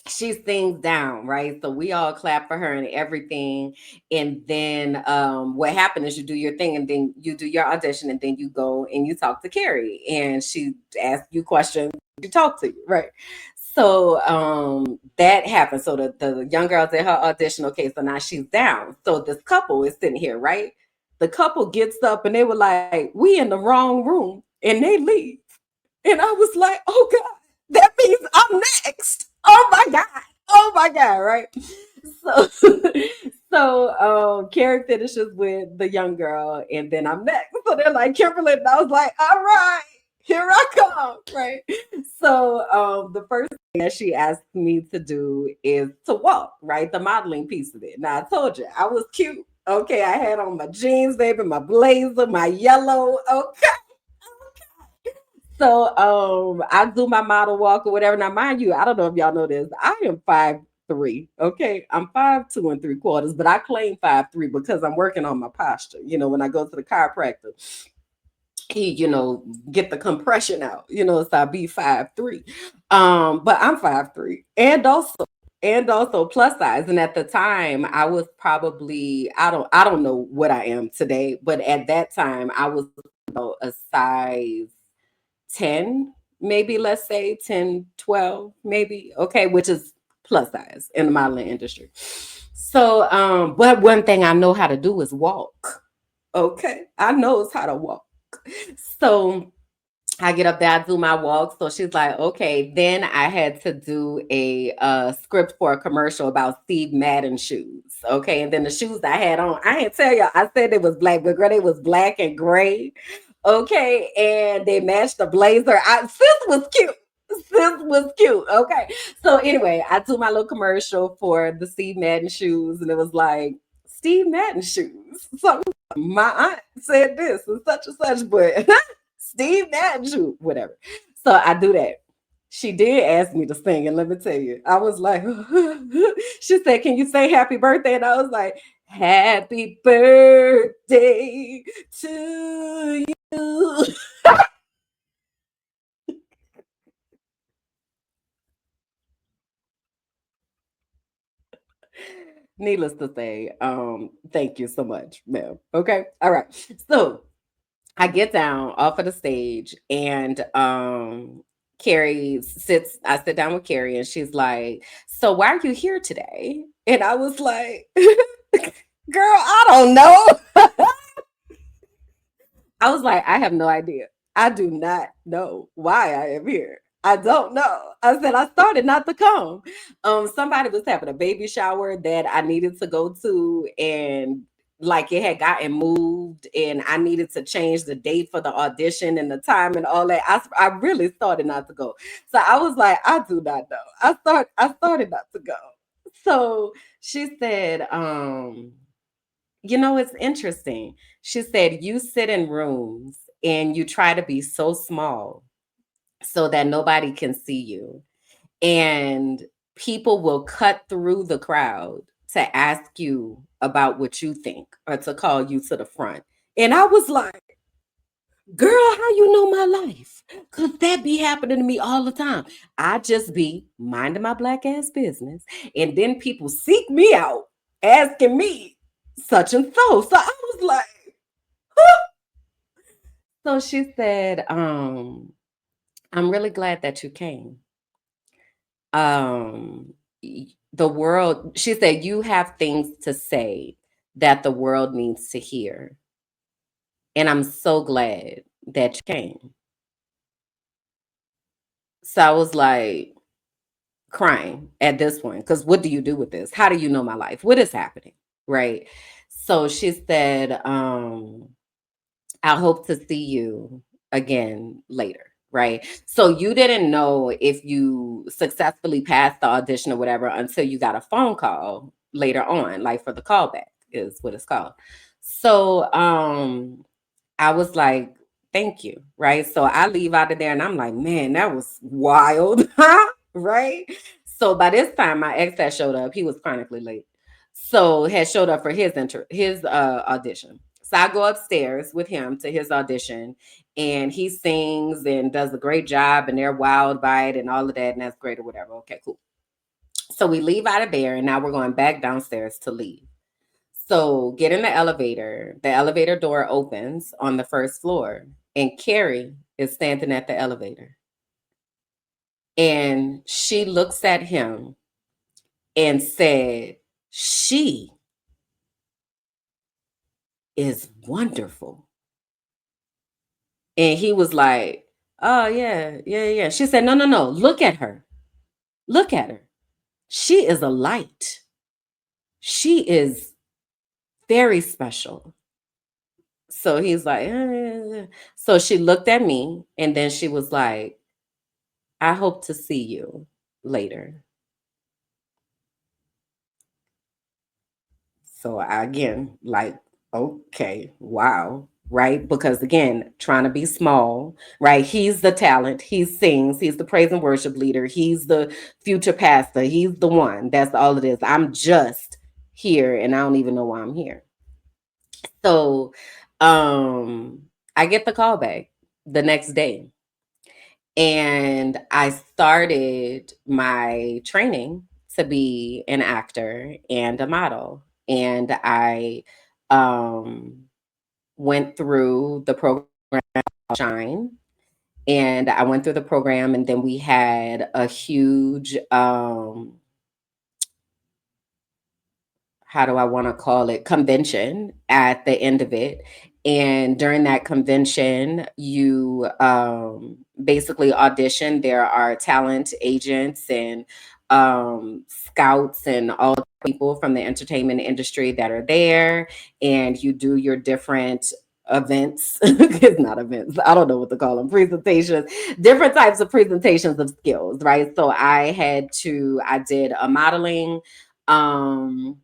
she sings down, right? So we all clap for her and everything. And then what happened is you do your thing and then you do your audition and then you go and you talk to Carrie and she asks you questions, you talk to you, right? So that happened. So the young girl did her audition. Okay, so now she's down. So this couple is sitting here, right? The couple gets up and they were like, we in the wrong room, and they leave. And I was like, oh God, that means I'm next. Oh my God. Oh my God, right? So Carrie finishes with the young girl, and then I'm next. So they're like, Kimberly, and I was like, all right, here I come, right? So the first thing that she asked me to do is to walk, right? The modeling piece of it. Now I told you I was cute. Okay, I had on my jeans, baby, my blazer, my yellow. Okay, so I do my model walk or whatever. Now, mind you, I don't know if y'all know this. I am 5'3". Okay. I'm 5'2 3/4, but I claim 5'3" because I'm working on my posture. When I go to the chiropractor, he, get the compression out, so I be 5'3". But I'm 5'3", and also plus size. And at the time I was probably, I don't know what I am today, but at that time I was a size 10, maybe, let's say 10, 12, maybe. Okay, which is plus size in the modeling industry. So, but one thing I know how to do is walk. Okay, I knows how to walk. So I get up there, I do my walk. So she's like, okay. Then I had to do a script for a commercial about Steve Madden shoes. Okay. And then the shoes I had on, I didn't tell y'all, I said it was black, but girl, they was black and gray. Okay. And they matched the blazer. Sis was cute. Sis was cute. Okay. So anyway, I do my little commercial for the Steve Madden shoes, and it was like, Steve Madden shoes. So my aunt said this and such, but Steve Madden, whatever. So I do that. She did ask me to sing, and let me tell you, I was like, she said, "Can you say happy birthday?" And I was like, "Happy birthday to you." Needless to say, thank you so much, ma'am. Okay, all right. So I get down off of the stage and I sit down with Carrie and she's like, so why are you here today? And I was like, girl, I don't know. I was like, I have no idea. I do not know why I am here. I don't know. I said I started not to come. Somebody was having a baby shower that I needed to go to, and like it had gotten moved, and I needed to change the date for the audition and the time and all that. I really started not to go. So I was like, I do not know. I started not to go. So she said, it's interesting. She said, you sit in rooms and you try to be so small so that nobody can see you. And people will cut through the crowd to ask you about what you think or to call you to the front. And I was like, girl, how you know my life? Cause that be happening to me all the time. I just be minding my black ass business. And then people seek me out asking me such and so. So I was like, so she said, I'm really glad that you came. The world, she said, you have things to say that the world needs to hear. And I'm so glad that you came. So I was like crying at this point, because what do you do with this? How do you know my life? What is happening? Right. So she said, I hope to see you again later. Right. So you didn't know if you successfully passed the audition or whatever until you got a phone call later on, like for the callback is what it's called. So I was like, thank you. Right. So I leave out of there and I'm like, man, that was wild. Right. So by this time, my ex had showed up. He was chronically late. So had showed up for his audition. So I go upstairs with him to his audition and he sings and does a great job and they're wild by it and all of that. And that's great or whatever. Okay, cool. So we leave out of there, and now we're going back downstairs to leave. So get in the elevator. The elevator door opens on the first floor, and Carrie is standing at the elevator. And she looks at him and said, "She is wonderful." And he was like, "Oh, yeah, yeah, yeah." She said, "No, no, no. Look at her. Look at her. She is a light. She is very special." So he's like, So she looked at me and then she was like, "I hope to see you later." So I, again, like, okay, wow, right? Because again, trying to be small, right? He's the talent. He sings. He's the praise and worship leader. He's the future pastor. He's the one. That's all it is. I'm just here and I don't even know why I'm here. So I get the call back the next day and I started my training to be an actor and a model. And I um, went through the program Shine, and I went through the program, and then we had a huge how do I want to call it, convention at the end of it. And during that convention, you basically audition. There are talent agents and scouts and all the people from the entertainment industry that are there. And you do your different events. It's not events. I don't know what to call them. Presentations, different types of presentations of skills, right? So I did a modeling. Um,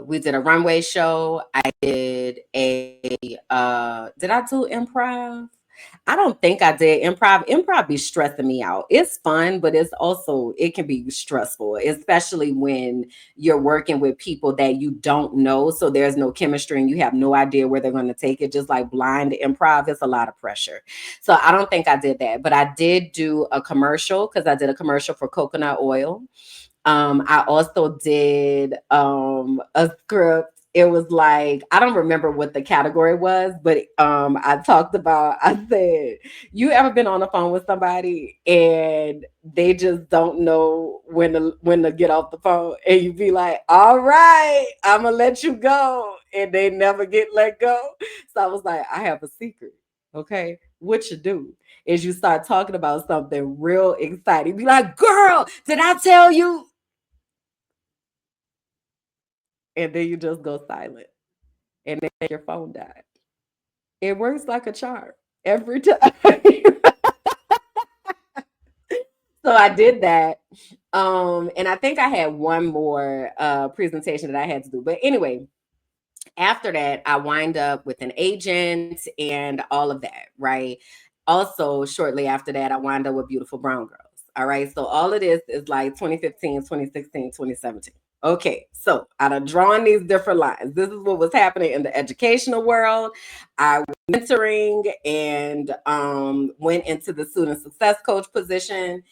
we did a runway show. I did did I do improv? I don't think I did improv. Improv be stressing me out. It's fun, but it can be stressful, especially when you're working with people that you don't know. So there's no chemistry and you have no idea where they're going to take it. Just like blind improv, it's a lot of pressure. So I don't think I did that, but I did do a commercial because I did a commercial for coconut oil. I also did a script. It was like, I don't remember what the category was, but I talked about, I said, "You ever been on the phone with somebody and they just don't know when to get off the phone?" And you be like, "All right, I'm gonna let you go." And they never get let go. So I was like, I have a secret. Okay. What you do is you start talking about something real exciting. Be like, "Girl, did I tell you?" And then you just go silent and then your phone died. It works like a charm every time. So I did that. And I think I had one more presentation that I had to do. But anyway, after that, I wind up with an agent and all of that, right? Also, shortly after that, I wind up with Beautiful Brown Girls. All right. So all of this is like 2015, 2016, 2017. Okay. So out of drawing these different lines, this is what was happening in the educational world. I was mentoring and went into the student success coach position.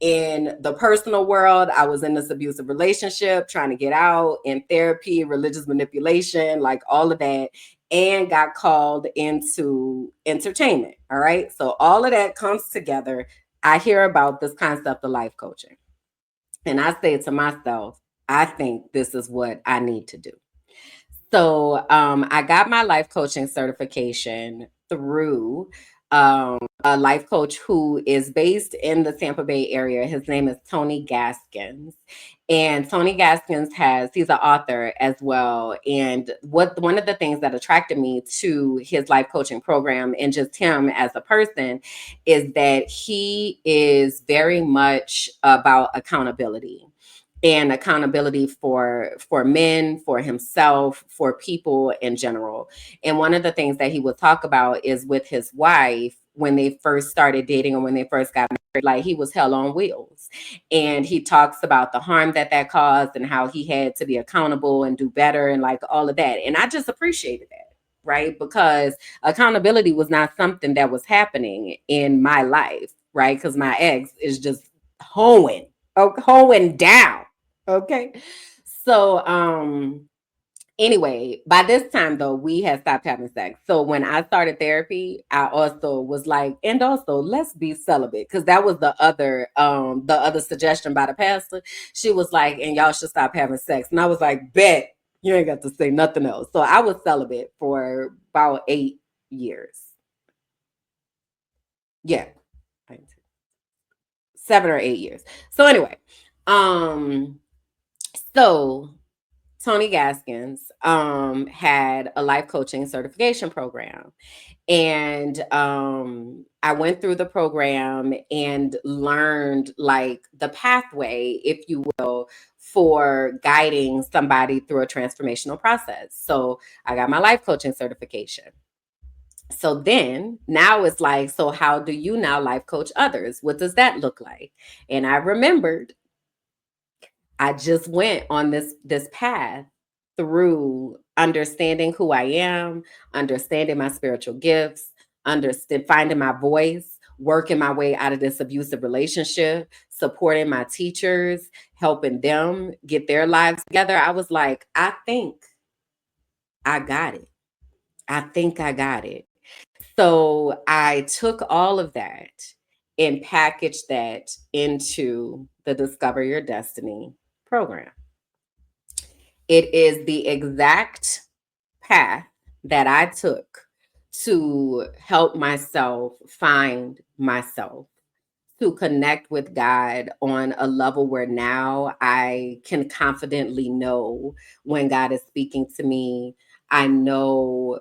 In the personal world, I was in this abusive relationship, trying to get out, in therapy, religious manipulation, like all of that, and got called into entertainment. All right. So all of that comes together. I hear about this concept of life coaching. And I say to myself, I think this is what I need to do. So I got my life coaching certification through a life coach who is based in the Tampa Bay area. His name is Tony Gaskins. And Tony Gaskins he's an author as well. And one of the things that attracted me to his life coaching program and just him as a person is that he is very much about accountability and accountability for men, for himself, for people in general. And one of the things that he would talk about is with his wife when they first started dating or when they first got married, like he was hell on wheels. And he talks about the harm that caused and how he had to be accountable and do better and like all of that. And I just appreciated that. Right. Because accountability was not something that was happening in my life. Right. Because my ex is just hoeing Oh, hoeing down. Okay. So anyway, by this time though, we had stopped having sex. So when I started therapy, I also was like, and also let's be celibate, because that was the other suggestion by the pastor. She was like, and y'all should stop having sex. And I was like, bet you ain't got to say nothing else. So I was celibate for about 8 years. Yeah. 7 or 8 years. So anyway, um, so Tony Gaskins had a life coaching certification program. And I went through the program and learned like the pathway, if you will, for guiding somebody through a transformational process. So I got my life coaching certification. So then now it's like, so how do you now life coach others? What does that look like? And I remembered I just went on this path through understanding who I am, understanding my spiritual gifts, understand finding my voice, working my way out of this abusive relationship, supporting my teachers, helping them get their lives together. I was like, I think I got it. I think I got it. So I took all of that and packaged that into the Discover Your Destiny program. It is the exact path that I took to help myself find myself, to connect with God on a level where now I can confidently know when God is speaking to me. I know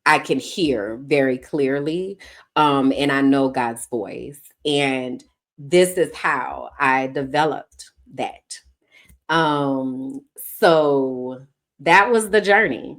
I can hear very clearly, and I know God's voice. And this is how I developed that. So that was the journey.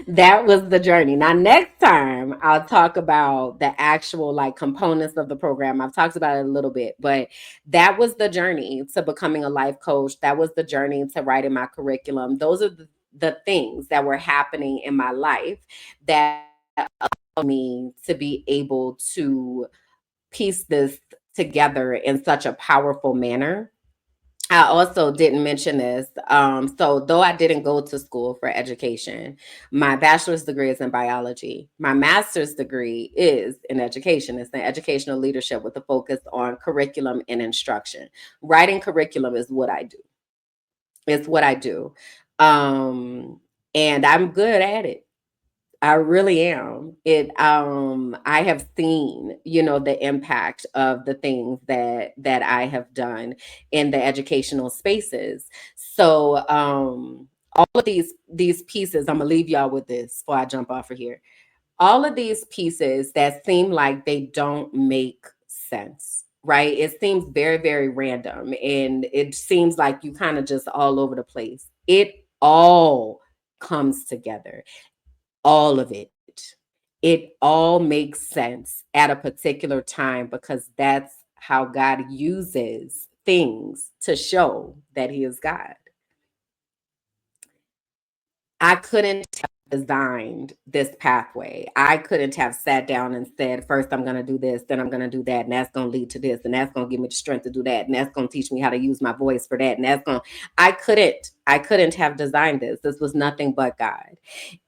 That was the journey. Now, next time I'll talk about the actual like components of the program. I've talked about it a little bit, but that was the journey to becoming a life coach. That was the journey to writing my curriculum. Those are the things that were happening in my life that allowed me to be able to piece this together in such a powerful manner. I also didn't mention this. So, though I didn't go to school for education, my bachelor's degree is in biology. My master's degree is in education. It's in educational leadership with a focus on curriculum and instruction. Writing curriculum is what I do. It's what I do. Um, and I'm good at it. I really am. I have seen, the impact of the things that I have done in the educational spaces. So all of these pieces, I'm gonna leave y'all with this before I jump off of here. All of these pieces that seem like they don't make sense, right? It seems very, very random, and it seems like you kind of just all over the place. It all comes together, all of it. It all makes sense at a particular time because that's how God uses things to show that He is God. I couldn't have designed this pathway. I couldn't have sat down and said, first I'm going to do this, then I'm going to do that, and that's going to lead to this, and that's going to give me the strength to do that, and that's going to teach me how to use my voice for that, and I couldn't have designed this. This was nothing but God.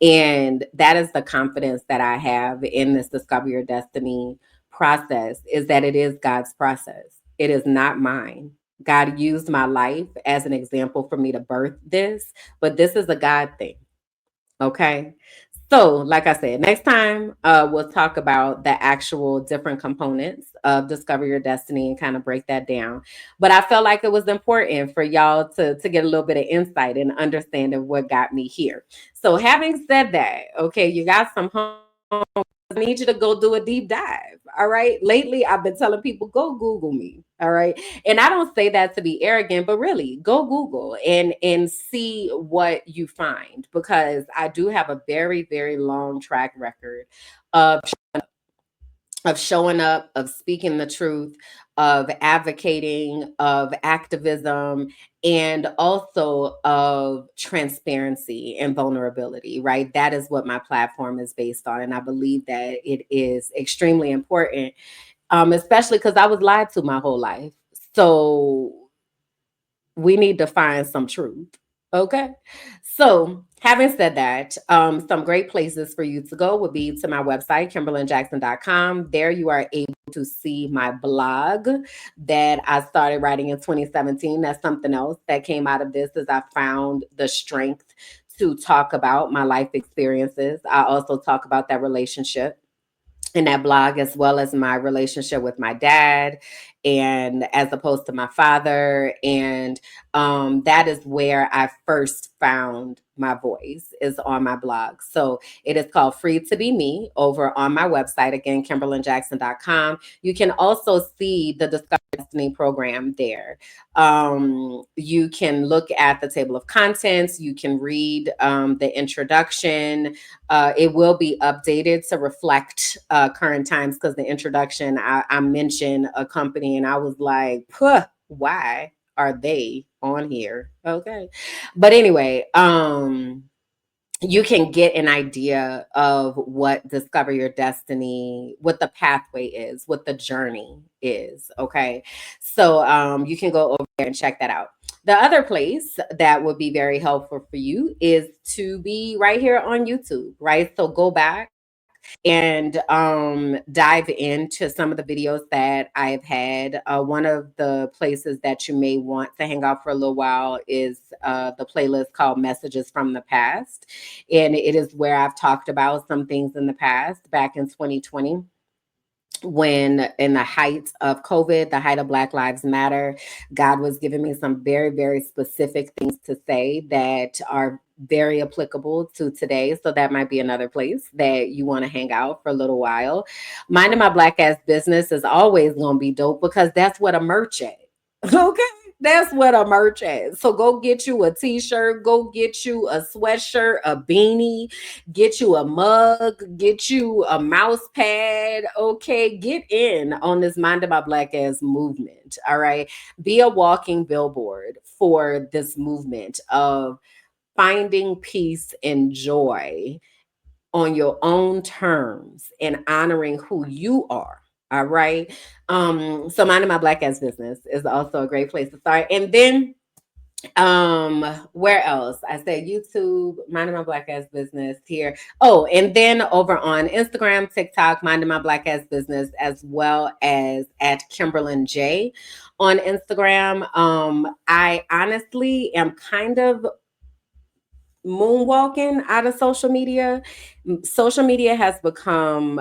And that is the confidence that I have in this Discover Your Destiny process, is that it is God's process. It is not mine. God used my life as an example for me to birth this, but this is a God thing. Okay. So, like I said, next time we'll talk about the actual different components of Discover Your Destiny and kind of break that down. But I felt like it was important for y'all to get a little bit of insight and understanding what got me here. So, having said that, okay, you got some home. I need you to go do a deep dive. All right. Lately, I've been telling people, go Google me. All right. And I don't say that to be arrogant, but really go Google and see what you find, because I do have a very, very long track record of showing up, of speaking the truth, of advocating, of activism, and also of transparency and vulnerability, right? That is what my platform is based on. And I believe that it is extremely important, especially because I was lied to my whole life. So we need to find some truth. Okay. So, having said that, some great places for you to go would be to my website, kimberlynjackson.com. There you are able to see my blog that I started writing in 2017. That's something else that came out of this is I found the strength to talk about my life experiences. I also talk about that relationship in that blog, as well as my relationship with my dad and as opposed to my father. And that is where I first found my voice, is on my blog. So it is called Free to Be Me over on my website, again, kimberlynjackson.com. You can also see the Discover Destiny program there. You can look at the table of contents. You can read the introduction. It will be updated to reflect current times, because the introduction, I mentioned a company and I was like, "Puh, why are they on here?" Okay. But anyway, you can get an idea of what Discover Your Destiny, what the pathway is, what the journey is. Okay. So you can go over there and check that out. The other place that would be very helpful for you is to be right here on YouTube, right? So go back and dive into some of the videos that I've had. One of the places that you may want to hang out for a little while is the playlist called Messages from the Past. And it is where I've talked about some things in the past back in 2020, when in the height of COVID, the height of Black Lives Matter, God was giving me some very, very specific things to say that are very applicable to today. So that might be another place that you want to hang out for a little while. Minding my Black ass business is always going to be dope, because that's what a merch at. Okay. That's what a merch is. So go get you a t-shirt, go get you a sweatshirt, a beanie, get you a mug, get you a mouse pad. Okay, get in on this Mind of My Black ass movement. All right. Be a walking billboard for this movement of finding peace and joy on your own terms and honoring who you are. All right. So Minding My Black ass business is also a great place to start. And then where else? I said YouTube, Minding My Black ass business here. Oh, and then over on Instagram, TikTok, Minding My Black ass business, as well as at Kimberlyn J on Instagram. I honestly am kind of moonwalking out of social media. Social media has become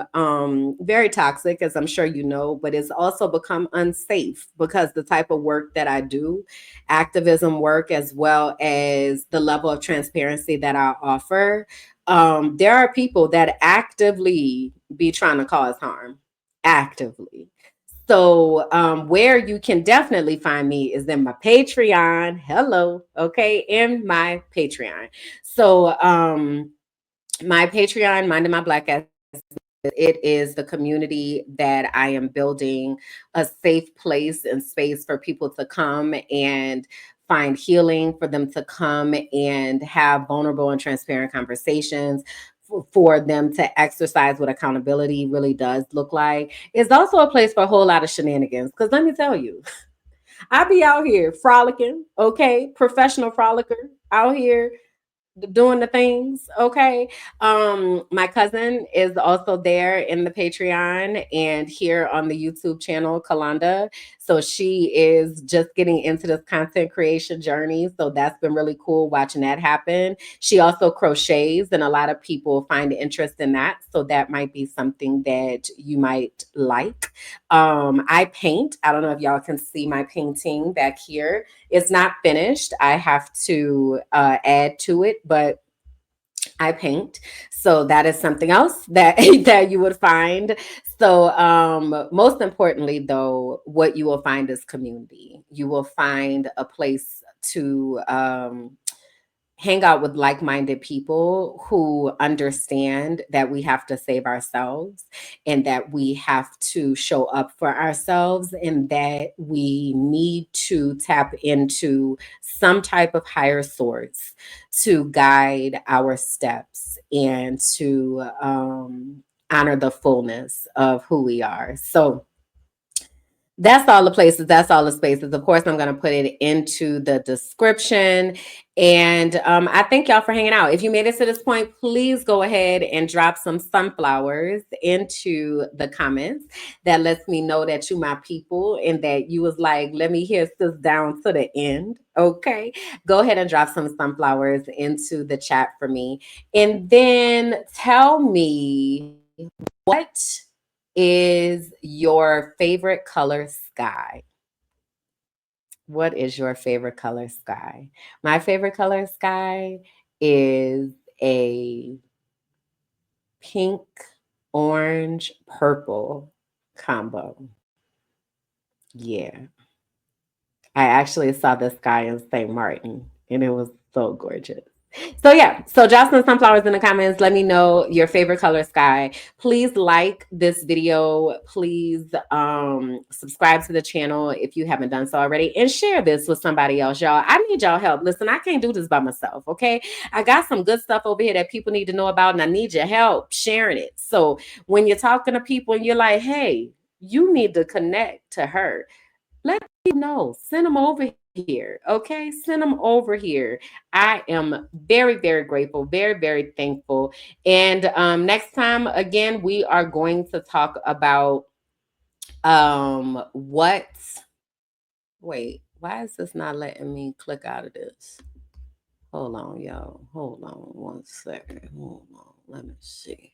very toxic, as I'm sure you know, but it's also become unsafe, because the type of work that I do, activism work, as well as the level of transparency that I offer, there are people that actively be trying to cause harm, actively. So, where you can definitely find me is in my Patreon. Hello, okay, in my Patreon. So, my Patreon, Minding My Black ass, it is the community that I am building, a safe place and space for people to come and find healing, for them to come and have vulnerable and transparent conversations, for them to exercise what accountability really does look like. It's also a place for a whole lot of shenanigans. Because let me tell you, I be out here frolicking, okay? Professional frolicker out here doing the things. Okay. My cousin is also there in the Patreon and here on the YouTube channel, Kalanda. So she is just getting into this content creation journey. So that's been really cool watching that happen. She also crochets, and a lot of people find interest in that. So that might be something that you might like. I paint. I don't know if y'all can see my painting back here. It's not finished. I have to add to it, but I paint. So that is something else that that you would find. So most importantly though, what you will find is community. You will find a place to hang out with like-minded people who understand that we have to save ourselves, and that we have to show up for ourselves, and that we need to tap into some type of higher source to guide our steps and to honor the fullness of who we are. So That's all the places. That's all the spaces. Of course, I'm going to put it into the description. And I thank y'all for hanging out. If you made it to this point, please go ahead and drop some sunflowers into the comments. That lets me know that you my people and that you was like, let me hear this down to the end. Okay. Go ahead and drop some sunflowers into the chat for me. And then tell me, what is your favorite color sky? What is your favorite color sky? My favorite color sky is a pink, orange, purple combo. Yeah. I actually saw the sky in St. Martin and it was so gorgeous. So yeah, so drop some sunflowers in the comments. Let me know your favorite color sky. Please like this video. Please subscribe to the channel if you haven't done so already, and share this with somebody else, y'all. I need y'all help. Listen, I can't do this by myself, okay? I got some good stuff over here that people need to know about, and I need your help sharing it. So when you're talking to people and you're like, hey, you need to connect to her, let me know. Send them over here. Okay. Send them over here. I am very, very grateful, very, very thankful. And next time, again, we are going to talk about what. Wait, why is this not letting me click out of this? Hold on, y'all. Hold on one second. Hold on. Let me see.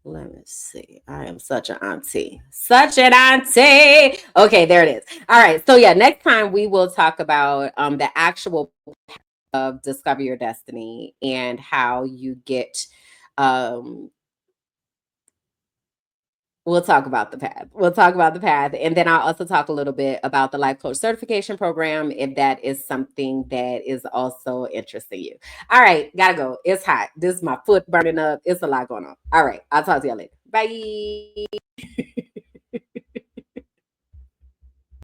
Let me see. I am such an auntie. Such an auntie. Okay, there it is. All right. So yeah, next time we will talk about the actual of discover your destiny and how you get we'll talk about the path. We'll talk about the path. And then I'll also talk a little bit about the life coach certification program if that is something that is also interesting you. All right, gotta go. It's hot. This is my foot burning up. It's a lot going on. All right, I'll talk to y'all later. Bye.